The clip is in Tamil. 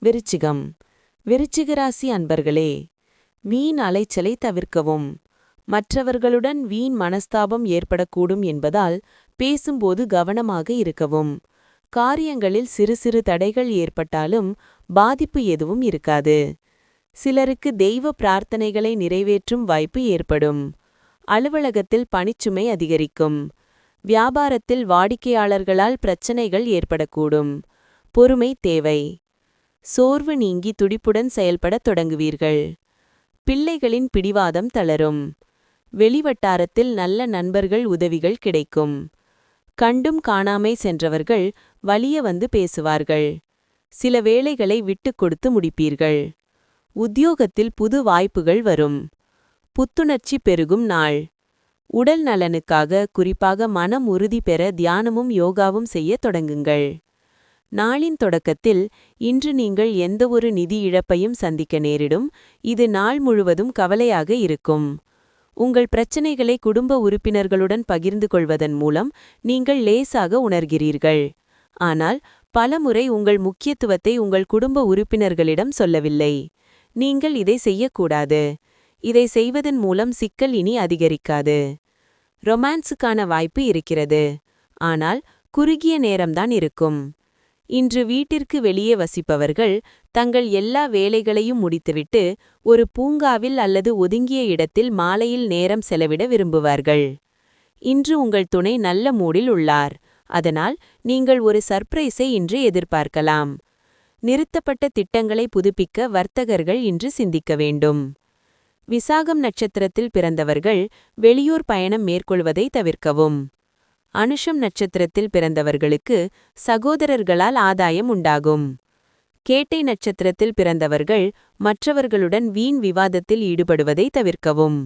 விருச்சிகம். விருச்சிக ராசி அன்பர்களே, வீண் அலைச்சலை தவிர்க்கவும். மற்றவர்களுடன் வீண் மனஸ்தாபம் ஏற்படக்கூடும் என்பதால் பேசும்போது கவனமாக இருக்கவும். காரியங்களில் சிறு சிறு தடைகள் ஏற்பட்டாலும் பாதிப்பு எதுவும் இருக்காது. சிலருக்கு தெய்வ பிரார்த்தனைகளை நிறைவேற்றும் வாய்ப்பு ஏற்படும். அலுவலகத்தில் பணிச்சுமை அதிகரிக்கும். வியாபாரத்தில் வாடிக்கையாளர்களால் பிரச்சனைகள் ஏற்படக்கூடும். பொறுமை தேவை. சோர்வு நீங்கி துடிப்புடன் செயல்படத் தொடங்குவீர்கள். பிள்ளைகளின் பிடிவாதம் தளரும். வெளிவட்டாரத்தில் நல்ல நண்பர்கள் உதவிகள் கிடைக்கும். கண்டும் காணாமை சென்றவர்கள் வலிய வந்து பேசுவார்கள். சில வேளைகளை விட்டுக் கொடுத்து முடிப்பீர்கள். உத்தியோகத்தில் புது வாய்ப்புகள் வரும். புத்துணர்ச்சி பெருகும் நாள். உடல் நலனுக்காக குறிப்பாக மனம் உறுதி பெற தியானமும் யோகாவும் செய்ய தொடங்குங்கள். நாளின் தொடக்கத்தில் இன்று நீங்கள் எந்தவொரு நிதி இழப்பையும் சந்திக்க நேரிடும். இது நாள் முழுவதும் கவலையாக இருக்கும். உங்கள் பிரச்சனைகளை குடும்ப உறுப்பினர்களுடன் பகிர்ந்து கொள்வதன் மூலம் நீங்கள் லேசாக உணர்கிறீர்கள். ஆனால் பலமுறை உங்கள் முக்கியத்துவத்தை உங்கள் குடும்ப உறுப்பினர்களிடம் சொல்லவில்லை. நீங்கள் இதை செய்யக்கூடாது. இதை செய்வதன் மூலம் சிக்கல் இனி அதிகரிக்காது. ரொமான்ஸுக்கான வாய்ப்பு இருக்கிறது. ஆனால் குறுகிய நேரம்தான் இருக்கும். இன்று வீட்டிற்கு வெளியே வசிப்பவர்கள் தங்கள் எல்லா வேலைகளையும் முடித்துவிட்டு ஒரு பூங்காவில் அல்லது ஒதுங்கிய இடத்தில் மாலையில் நேரம் செலவிட விரும்புவார்கள். இன்று உங்கள் துணை நல்ல மூடில் உள்ளார். அதனால் நீங்கள் ஒரு சர்ப்ரைஸை இன்று எதிர்பார்க்கலாம். நிறுத்தப்பட்ட திட்டங்களை புதுப்பிக்க வர்த்தகர்கள் இன்று சிந்திக்க வேண்டும். விசாகம் நட்சத்திரத்தில் பிறந்தவர்கள் வெளியூர் பயணம் மேற்கொள்வதை தவிர்க்கவும். அனுஷம் நட்சத்திரத்தில் பிறந்தவர்களுக்கு சகோதரர்களால் ஆதாயம் உண்டாகும். கேட்டை நட்சத்திரத்தில் பிறந்தவர்கள் மற்றவர்களுடன் வீண் விவாதத்தில் ஈடுபடுவதை தவிர்க்கவும்.